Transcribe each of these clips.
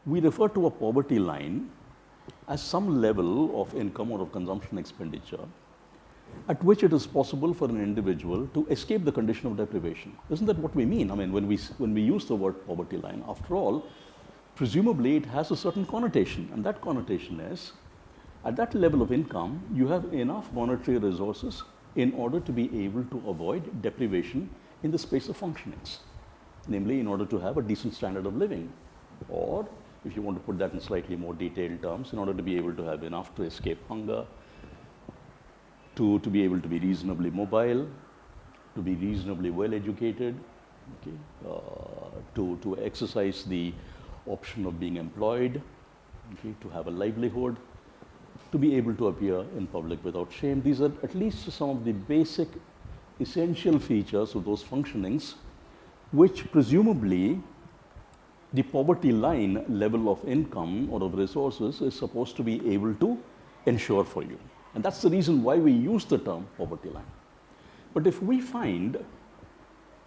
we refer to a poverty line as some level of income or of consumption expenditure at which it is possible for an individual to escape the condition of deprivation. Isn't that what we mean? I mean, when we use the word poverty line, after all, presumably it has a certain connotation, and that connotation is, at that level of income, you have enough monetary resources in order to be able to avoid deprivation in the space of functionings, namely in order to have a decent standard of living, or if you want to put that in slightly more detailed terms, in order to be able to have enough to escape hunger, to be able to be reasonably mobile, to be reasonably well educated, okay, to exercise the option of being employed, okay, to have a livelihood, to be able to appear in public without shame. These are at least some of the basic essential features of those functionings which presumably the poverty line level of income or of resources is supposed to be able to ensure for you. And that's the reason why we use the term poverty line. But if we find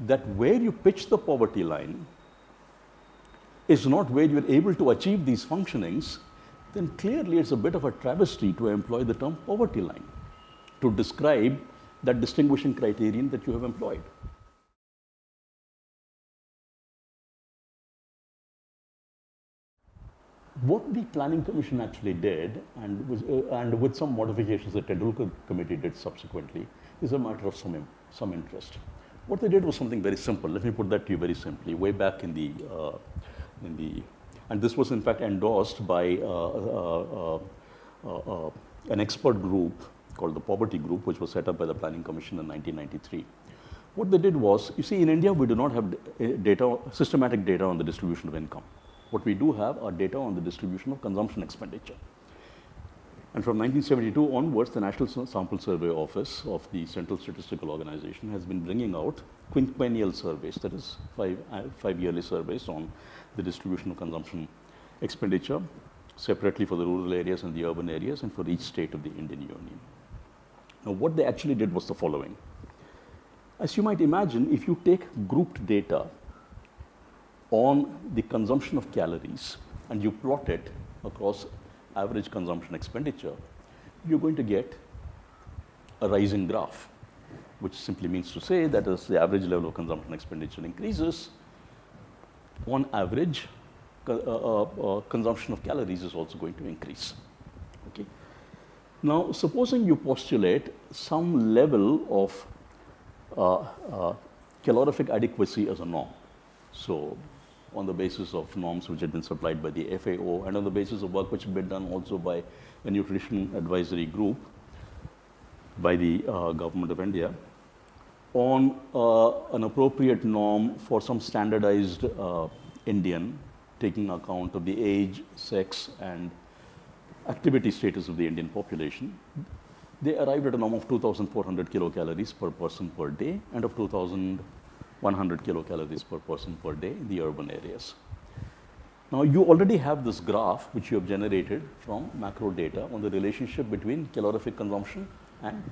that where you pitch the poverty line is not where you're able to achieve these functionings, then clearly it's a bit of a travesty to employ the term poverty line to describe that distinguishing criterion that you have employed. What the Planning Commission actually did, and with some modifications the Tendulkar Committee did subsequently, is a matter of some interest. What they did was something very simple. Let me put that to you very simply. Way back in the and this was in fact endorsed by an expert group called the Poverty Group, which was set up by the Planning Commission in 1993. What they did was, you see, in India we do not have systematic data on the distribution of income. What we do have are data on the distribution of consumption expenditure. And from 1972 onwards, the National Sample Survey Office of the Central Statistical Organization has been bringing out quinquennial surveys, that is five yearly surveys on the distribution of consumption expenditure, separately for the rural areas and the urban areas and for each state of the Indian Union. Now, what they actually did was the following. As you might imagine, if you take grouped data on the consumption of calories and you plot it across average consumption expenditure, you're going to get a rising graph, which simply means to say that as the average level of consumption expenditure increases, on average, consumption of calories is also going to increase. Okay. Now, supposing you postulate some level of calorific adequacy as a norm. So, on the basis of norms which had been supplied by the FAO and on the basis of work which had been done also by a nutrition advisory group by the government of India, on an appropriate norm for some standardized Indian, taking account of the age, sex, and activity status of the Indian population, they arrived at a norm of 2,400 kilocalories per person per day and of 2,100 kilocalories per person per day in the urban areas. Now, you already have this graph which you have generated from macro data on the relationship between calorific consumption and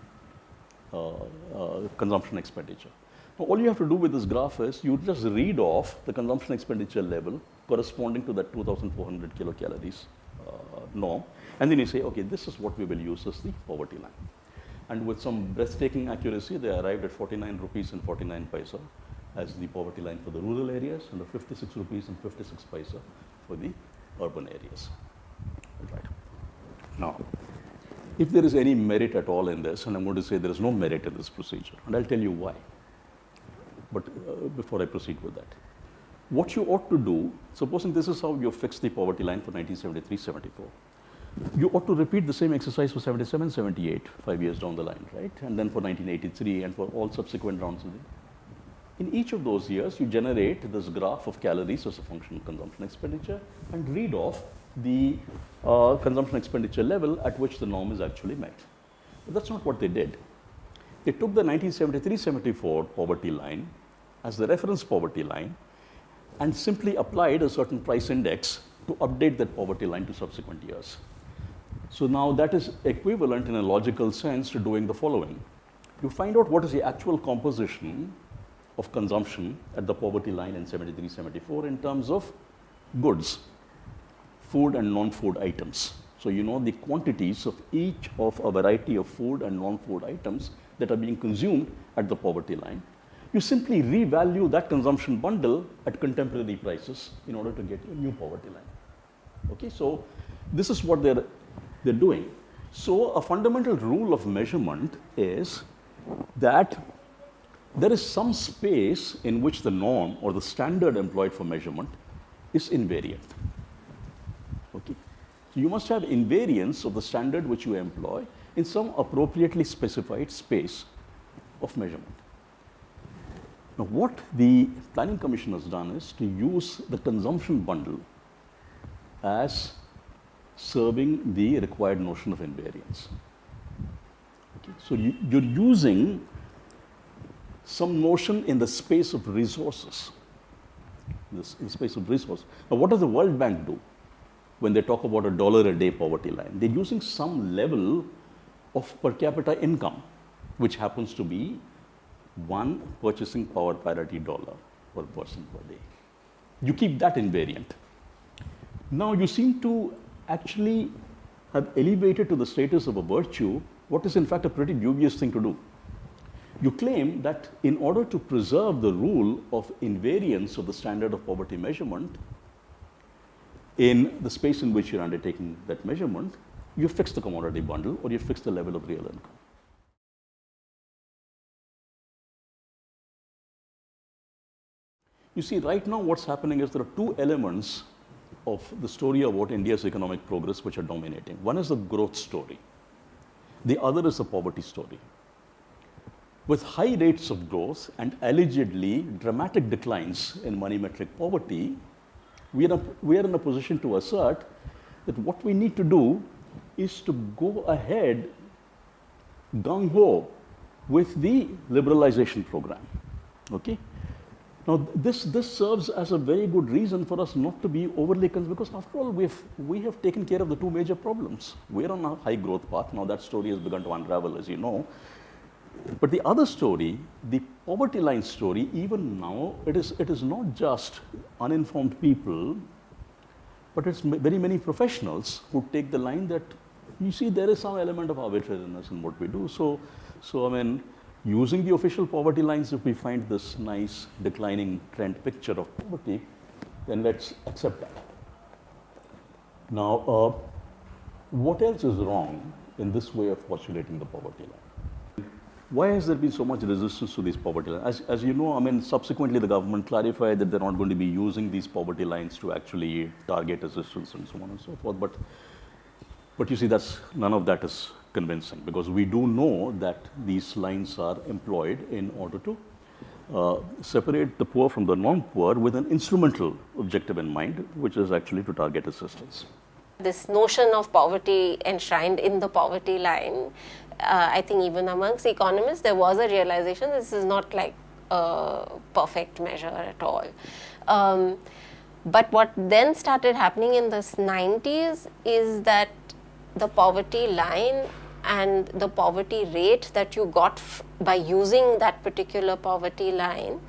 consumption expenditure. Now, all you have to do with this graph is you just read off the consumption expenditure level corresponding to that 2,400 kilocalories norm, and then you say, okay, this is what we will use as the poverty line. And with some breathtaking accuracy, they arrived at 49 rupees and 49 paisa as the poverty line for the rural areas and of 56 rupees and 56 paisa for the urban areas. Right. Now, if there is any merit at all in this, and I'm going to say there is no merit in this procedure, and I'll tell you why. But before I proceed with that, what you ought to do, supposing this is how you fix the poverty line for 1973-74, you ought to repeat the same exercise for 77, 78, 5 years down the line, right? And then for 1983 and for all subsequent rounds. In each of those years, you generate this graph of calories as a function of consumption expenditure and read off the consumption expenditure level at which the norm is actually met. But that's not what they did. They took the 1973-74 poverty line as the reference poverty line and simply applied a certain price index to update that poverty line to subsequent years. So now that is equivalent in a logical sense to doing the following. You find out what is the actual composition of consumption at the poverty line in 73-74 in terms of goods. food and non-food items. So you know the quantities of each of a variety of food and non-food items that are being consumed at the poverty line. You simply revalue that consumption bundle at contemporary prices in order to get a new poverty line. Okay, so this is what they're doing. So a fundamental rule of measurement is that there is some space in which the norm or the standard employed for measurement is invariant. Okay. So you must have invariance of the standard which you employ in some appropriately specified space of measurement. Now, what the Planning Commission has done is to use the consumption bundle as serving the required notion of invariance. Okay. So you're using some notion in the space of resources. In the space of resources. Now, what does the World Bank do when they talk about $1 a day poverty line? They're using some level of per capita income, which happens to be one purchasing power parity dollar per person per day. You keep that invariant. Now, you seem to actually have elevated to the status of a virtue what is in fact a pretty dubious thing to do. You claim that in order to preserve the rule of invariance of the standard of poverty measurement in the space in which you're undertaking that measurement, you fix the commodity bundle or you fix the level of real income. You see, right now what's happening is there are two elements of the story about India's economic progress which are dominating. One is the growth story. The other is the poverty story. With high rates of growth and allegedly dramatic declines in money metric poverty, we are in a position to assert that what we need to do is to go ahead gung-ho with the liberalization program. Okay? Now, this serves as a very good reason for us not to be overly concerned, because after all, we have taken care of the two major problems. We're on a high growth path. Now that story has begun to unravel, as you know. But the other story, the poverty line story, even now, it is not just uninformed people, but it's very many professionals who take the line that, you see, there is some element of arbitrariness in what we do. So I mean, using the official poverty lines, if we find this nice declining trend picture of poverty, then let's accept that. Now, what else is wrong in this way of postulating the poverty line? Why has there been so much resistance to these poverty lines? As you know, I mean, subsequently the government clarified that they're not going to be using these poverty lines to actually target assistance and so on and so forth. But you see, none of that is convincing, because we do know that these lines are employed in order to separate the poor from the non-poor with an instrumental objective in mind, which is actually to target assistance. This notion of poverty enshrined in the poverty line, I think even amongst economists, there was a realization this is not like a perfect measure at all. But what then started happening in the 90s is that the poverty line and the poverty rate that you got by using that particular poverty line,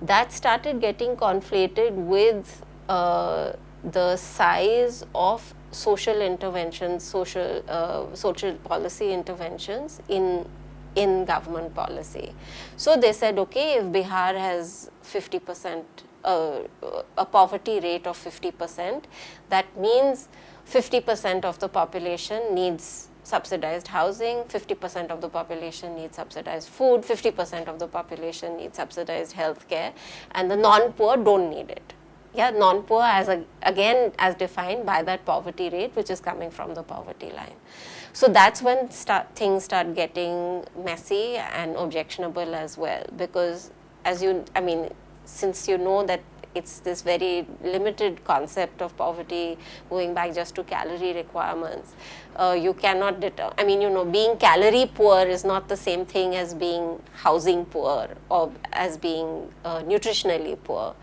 that started getting conflated with the size of social interventions, social policy interventions in government policy. So they said, okay, if Bihar has 50%, a poverty rate of 50%, that means 50% of the population needs subsidized housing, 50% of the population needs subsidized food, 50% of the population needs subsidized healthcare, and the non-poor don't need it. Yeah, non-poor again as defined by that poverty rate, which is coming from the poverty line. So that's when things start getting messy and objectionable as well, because since you know that it's this very limited concept of poverty going back just to calorie requirements, you cannot being calorie poor is not the same thing as being housing poor or as being nutritionally poor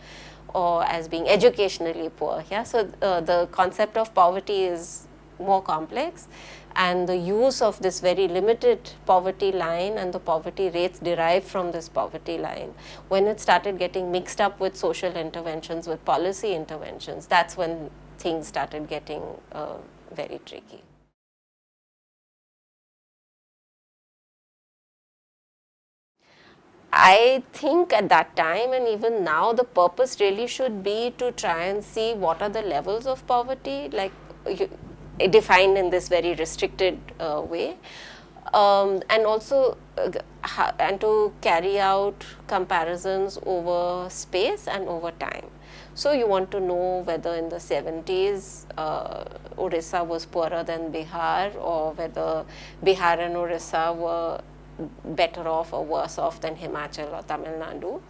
or as being educationally poor. Yeah, so the concept of poverty is more complex, and the use of this very limited poverty line and the poverty rates derived from this poverty line, when it started getting mixed up with social interventions, with policy interventions, that's when things started getting very tricky. I think at that time and even now, the purpose really should be to try and see what are the levels of poverty, like defined in this very restricted way, and also and to carry out comparisons over space and over time. So you want to know whether in the 70s Orissa was poorer than Bihar, or whether Bihar and Orissa were better off or worse off than Himachal or Tamil Nadu.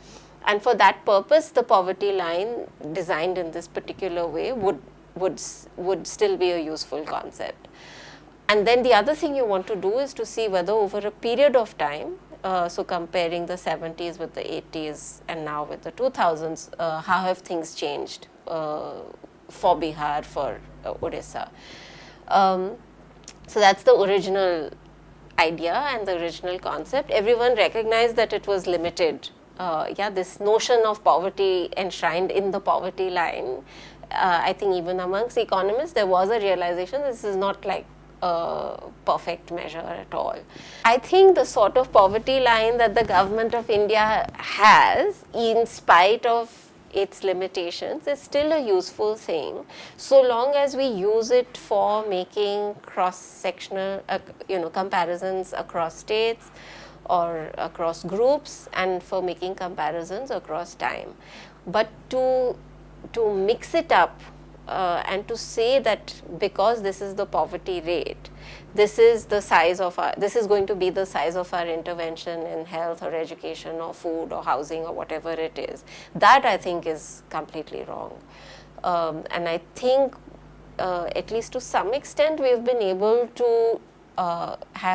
And for that purpose, the poverty line designed in this particular way would still be a useful concept. And then the other thing you want to do is to see whether over a period of time, so comparing the 70s with the 80s and now with the 2000s, how have things changed for Bihar, for Orissa. So that's the original idea and the original concept. Everyone recognized that it was limited. This notion of poverty enshrined in the poverty line, I think even amongst economists, there was a realization this is not like a perfect measure at all. I think the sort of poverty line that the government of India has, in spite of its limitations, is still a useful thing, so long as we use it for making cross-sectional comparisons across states or across groups, and for making comparisons across time. But to mix it up and to say that because this is the poverty rate, this is going to be the size of our intervention in health or education or food or housing or whatever it is, that I think is completely wrong. And I think at least to some extent we've been able to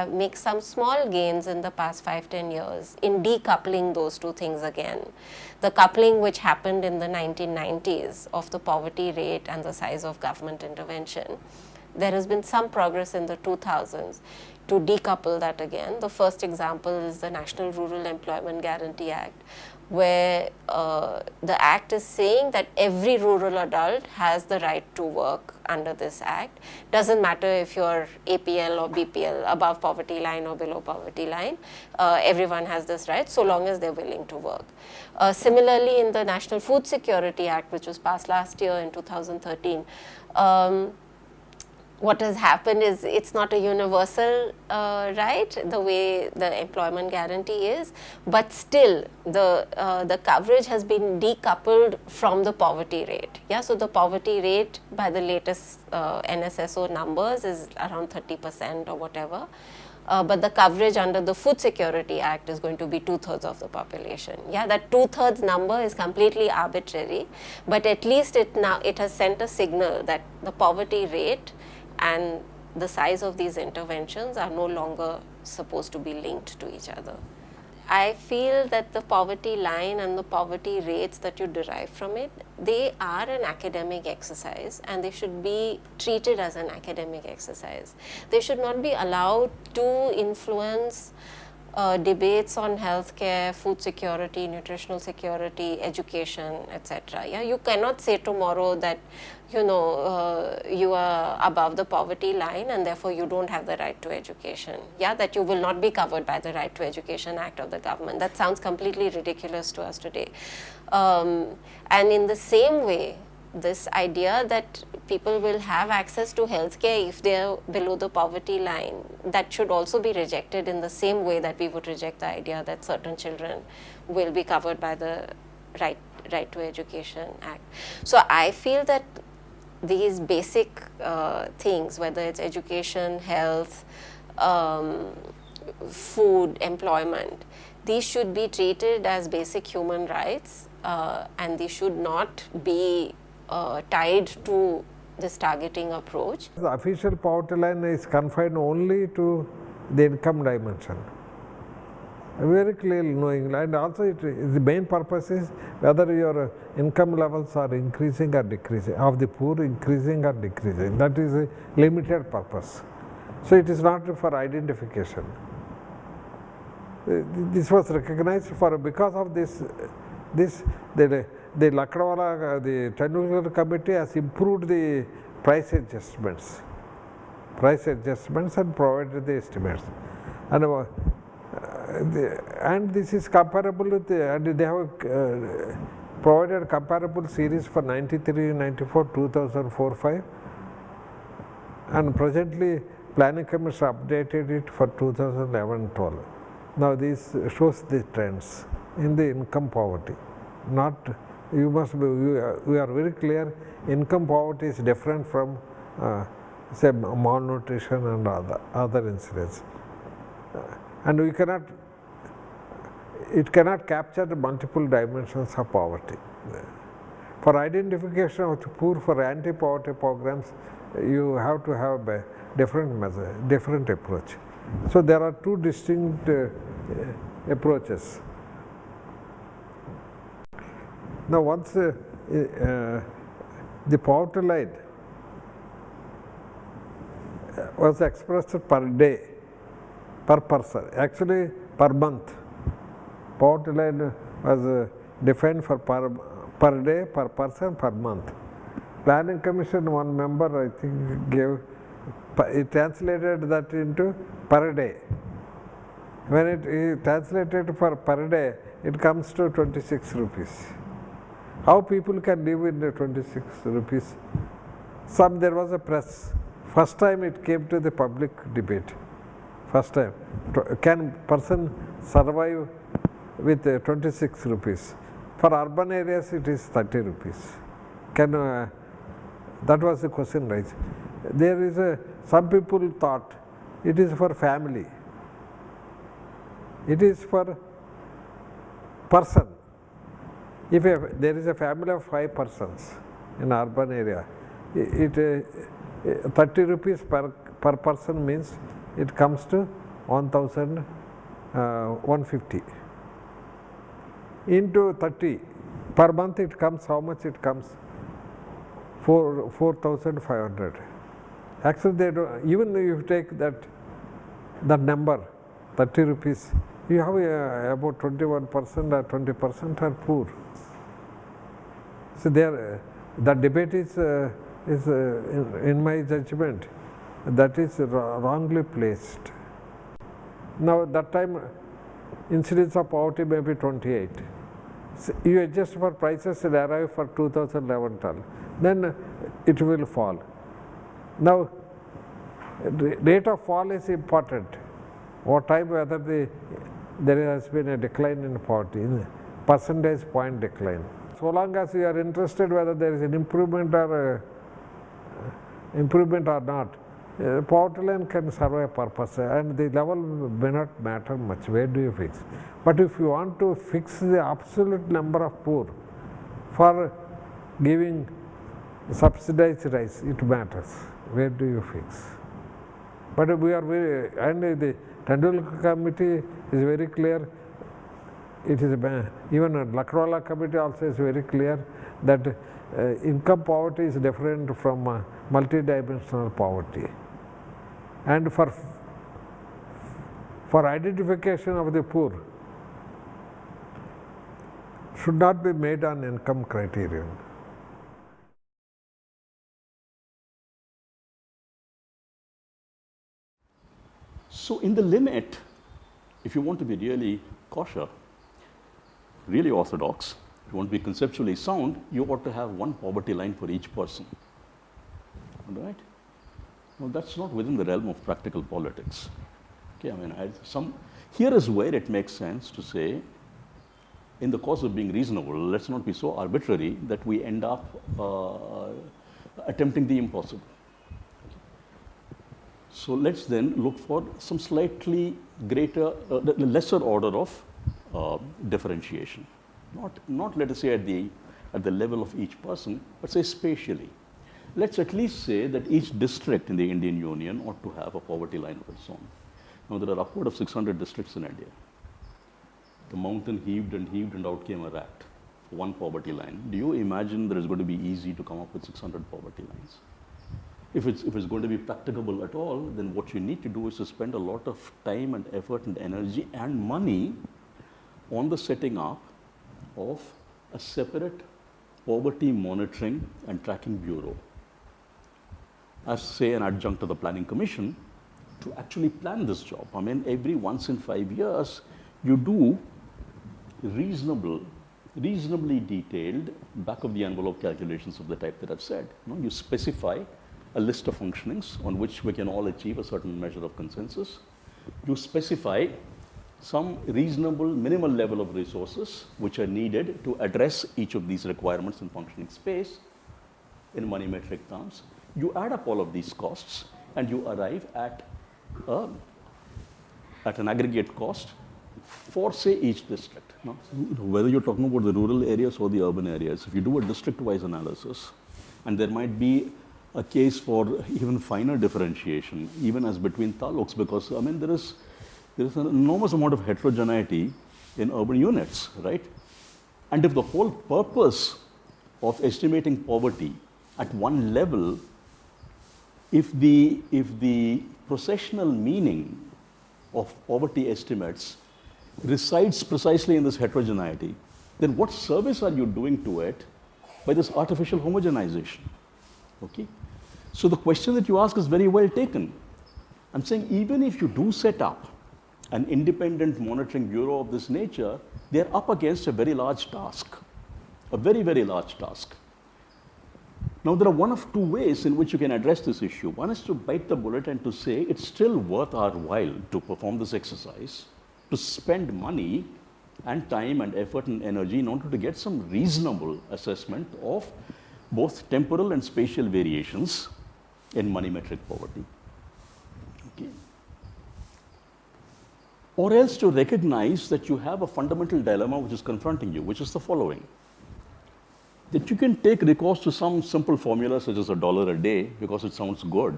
make some small gains in the past 5-10 years in decoupling those two things again. The coupling which happened in the 1990s of the poverty rate and the size of government intervention, there has been some progress in the 2000s to decouple that again. The first example is the National Rural Employment Guarantee Act, where the act is saying that every rural adult has the right to work under this act. Doesn't matter if you're APL or BPL, above poverty line or below poverty line, everyone has this right so long as they're willing to work. Similarly, in the National Food Security Act, which was passed last year in 2013, what has happened is it's not a universal right the way the employment guarantee is, but still the coverage has been decoupled from the poverty rate. So the poverty rate by the latest NSSO numbers is around 30% or whatever. But the coverage under the Food Security Act is going to be 2/3 of the population. That 2/3 number is completely arbitrary, but at least it has sent a signal that the poverty rate and the size of these interventions are no longer supposed to be linked to each other. I feel that the poverty line and the poverty rates that you derive from it, they are an academic exercise and they should be treated as an academic exercise. They should not be allowed to influence debates on healthcare, food security, nutritional security, education, etc. You cannot say tomorrow that you are above the poverty line and therefore you don't have the right to education. That you will not be covered by the Right to Education Act of the government. That sounds completely ridiculous to us today. And in the same way, this idea that people will have access to healthcare if they are below the poverty line, that should also be rejected in the same way that we would reject the idea that certain children will be covered by the Right to Education Act. So I feel that these basic things, whether it's education, health, food, employment, these should be treated as basic human rights and they should not be tied to this targeting approach. The official poverty line is confined only to the income dimension. Very clearly knowing, and also the main purpose is whether your income levels are increasing or decreasing, of the poor increasing or decreasing. That is a limited purpose. So it is not for identification. This was recognized because of this the the Lakdawala, the Tendulkar committee has improved the price adjustments and provided the estimates. And this is comparable with and they have provided comparable series for 93, 94, 2004, 5, and presently Planning Commission updated it for 2011, 12. Now this shows the trends in the income poverty. Not you must be we are very clear. Income poverty is different from say malnutrition and other incidents, and we cannot. It cannot capture the multiple dimensions of poverty. For identification of the poor for anti-poverty programs, you have to have a different measure, different approach. So there are two distinct approaches. Now once the poverty line was expressed per day, per person, actually per month. Poverty line was defined for per day, per person, per month. Planning Commission, one member I think gave, it translated that into per day. When it translated for per day, it comes to 26 rupees. How people can live in 26 rupees? There was a press. First time it came to the public debate. First time. Can person survive with 26 rupees? For urban areas it is 30 rupees. That was the question raised. There is some people thought it is for family. It is for person. If there is a family of 5 persons in urban area, 30 rupees per person means it comes to 1,150. Into 30 per month it comes, how much it comes? 4,500. Actually they don't, even if you take that number 30 rupees, you have about 21% or 20% are poor. So there the debate is in my judgment that is wrongly placed. Now that time incidence of poverty may be 28. So you adjust for prices and arrive for 2011, 12. Then it will fall. Now rate of fall is important. Over time whether there has been a decline in poverty, percentage point decline. So long as you are interested whether there is an improvement or not, poverty line can serve a purpose and the level may not matter much. Where do you fix? But if you want to fix the absolute number of poor for giving subsidized rice, it matters. Where do you fix? But we are very, and the Tendulkar committee is very clear. It is even Lakdawala committee also is very clear that income poverty is different from multidimensional poverty. And for identification of the poor should not be made on income criterion. So in the limit, if you want to be really kosher, really orthodox, if you want to be conceptually sound, you ought to have one poverty line for each person. All right? Now that's not within the realm of practical politics. Okay, I mean, here is where it makes sense to say, in the course of being reasonable, let's not be so arbitrary that we end up attempting the impossible. So let's then look for some slightly greater, lesser order of differentiation. Not let us say at the level of each person, but say spatially. Let's at least say that each district in the Indian Union ought to have a poverty line of its own. Now there are upward of 600 districts in India. The mountain heaved and out came a rat for one poverty line. Do you imagine that it's going to be easy to come up with 600 poverty lines? If it's going to be practicable at all, then what you need to do is to spend a lot of time and effort and energy and money on the setting up of a separate Poverty Monitoring and Tracking Bureau as, say, an adjunct to the Planning Commission to actually plan this job. I mean, every once in 5 years, you do reasonably detailed back-of-the-envelope calculations of the type that I've said. You specify a list of functionings on which we can all achieve a certain measure of consensus. You specify some reasonable minimal level of resources which are needed to address each of these requirements in functioning space in money metric terms. You add up all of these costs and you arrive at an aggregate cost for, say, each district. Now, whether you're talking about the rural areas or the urban areas, if you do a district-wise analysis, and there might be a case for even finer differentiation, even as between taluks, because I mean there is an enormous amount of heterogeneity in urban units, right? And if the whole purpose of estimating poverty at one level, if the processional meaning of poverty estimates resides precisely in this heterogeneity, then what service are you doing to it by this artificial homogenization? Okay? So the question that you ask is very well taken. I'm saying even if you do set up an independent monitoring bureau of this nature, they're up against a very large task, a very, very large task. Now, there are one of two ways in which you can address this issue. One is to bite the bullet and to say it's still worth our while to perform this exercise, to spend money and time and effort and energy in order to get some reasonable assessment of both temporal and spatial variations in money metric poverty. Okay. Or else to recognize that you have a fundamental dilemma which is confronting you, which is the following: that you can take recourse to some simple formula such as $1 a day because it sounds good,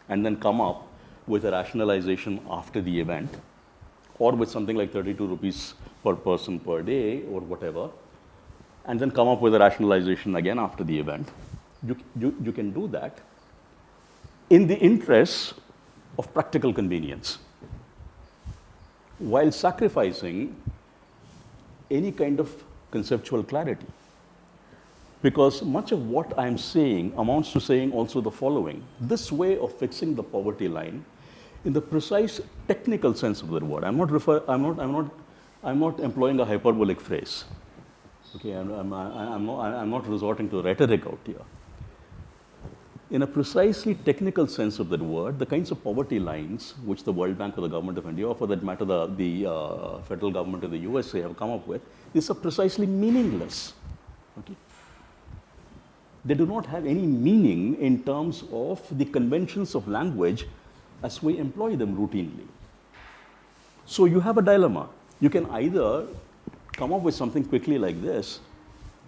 and then come up with a rationalization after the event, or with something like 32 rupees per person per day or whatever, and then come up with a rationalization again after the event. You can do that in the interests of practical convenience, while sacrificing any kind of conceptual clarity. Because much of what I'm saying amounts to saying also the following: this way of fixing the poverty line in the precise technical sense of the word. I'm not employing a hyperbolic phrase. Okay, I'm not resorting to rhetoric out here. In a precisely technical sense of that word, the kinds of poverty lines which the World Bank or the Government of India, or for that matter the federal government of the USA have come up with, is precisely meaningless. Okay? They do not have any meaning in terms of the conventions of language as we employ them routinely. So you have a dilemma. You can either come up with something quickly like this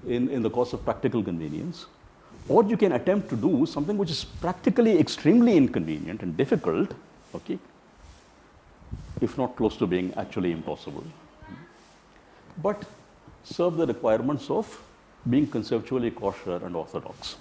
in the course of practical convenience, or you can attempt to do something which is practically extremely inconvenient and difficult, okay, if not close to being actually impossible, but serve the requirements of being conceptually kosher and orthodox.